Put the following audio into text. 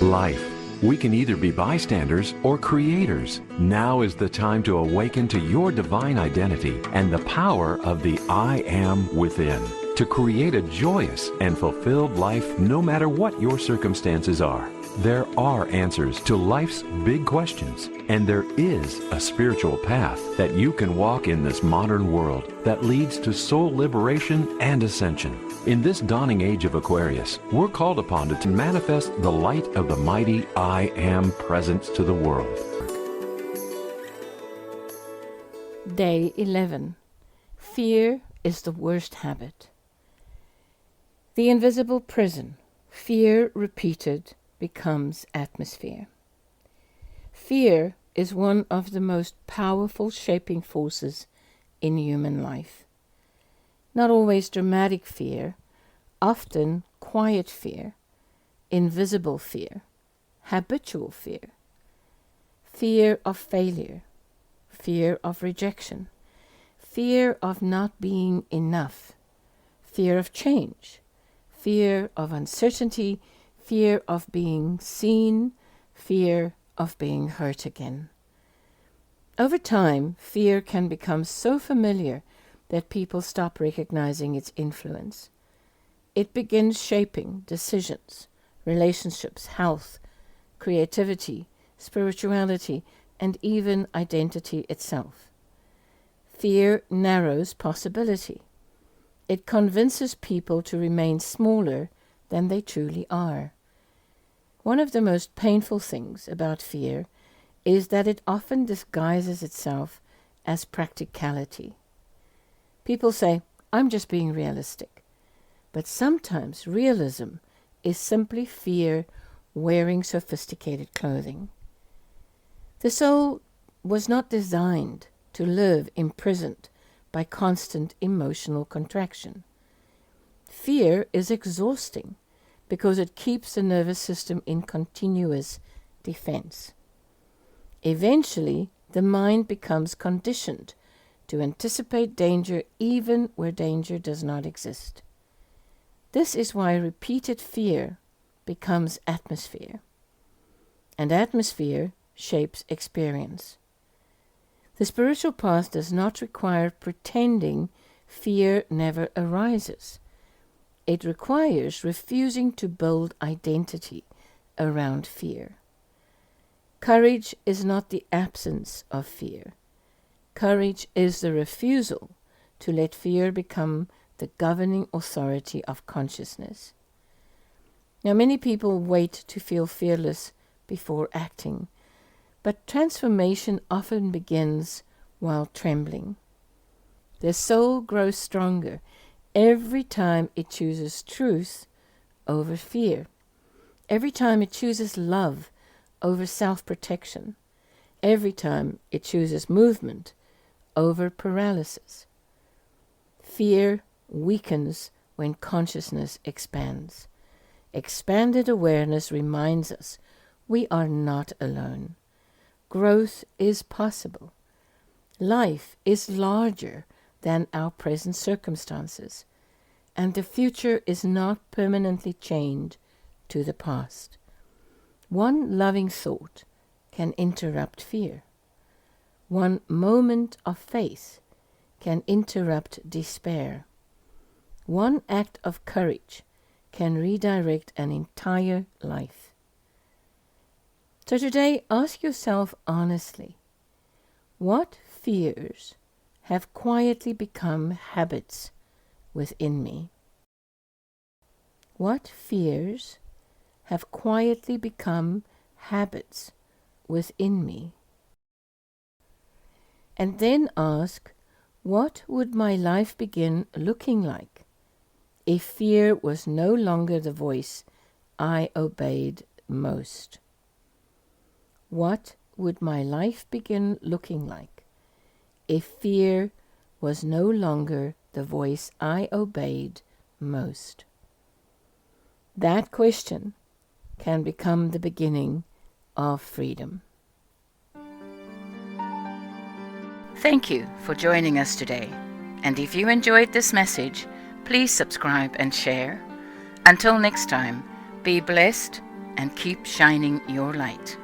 Life. We can either be bystanders or creators. Now is the time to awaken to your divine identity and the power of the I Am within, to create a joyous and fulfilled life no matter what your circumstances are. There are answers to life's big questions, and there is a spiritual path that you can walk in this modern world that leads to soul liberation and ascension. In this dawning age of Aquarius, we're called upon to manifest the light of the mighty I Am presence to the world. Day 11. Fear is the worst habit. The invisible prison. Fear repeated becomes atmosphere. Fear is one of the most powerful shaping forces in human life. Not always dramatic fear, often quiet fear, invisible fear, habitual fear, fear of failure, fear of rejection, fear of not being enough, fear of change, fear of uncertainty, fear of being seen, fear of being hurt again. Over time, fear can become so familiar that people stop recognizing its influence. It begins shaping decisions, relationships, health, creativity, spirituality, and even identity itself. Fear narrows possibility. It convinces people to remain smaller than they truly are. One of the most painful things about fear is that it often disguises itself as practicality. People say, "I'm just being realistic." But sometimes realism is simply fear wearing sophisticated clothing. The soul was not designed to live imprisoned by constant emotional contraction. Fear is exhausting because it keeps the nervous system in continuous defense. Eventually, the mind becomes conditioned to anticipate danger even where danger does not exist. This is why repeated fear becomes atmosphere, and atmosphere shapes experience. The spiritual path does not require pretending fear never arises. It requires refusing to build identity around fear. Courage is not the absence of fear. Courage is the refusal to let fear become the governing authority of consciousness. Now, many people wait to feel fearless before acting, but transformation often begins while trembling. The soul grows stronger every time it chooses truth over fear, every time it chooses love over self-protection, every time it chooses movement over paralysis. Fear weakens when consciousness expands. Expanded awareness reminds us we are not alone. Growth is possible. Life is larger than our present circumstances, and the future is not permanently chained to the past. One loving thought can interrupt fear. One moment of faith can interrupt despair. One act of courage can redirect an entire life. So today, ask yourself honestly, what fears have quietly become habits within me? What fears have quietly become habits within me? And then ask, what would my life begin looking like if fear was no longer the voice I obeyed most? What would my life begin looking like if fear was no longer the voice I obeyed most? That question can become the beginning of freedom. Thank you for joining us today. And if you enjoyed this message, please subscribe and share. Until next time, be blessed and keep shining your light.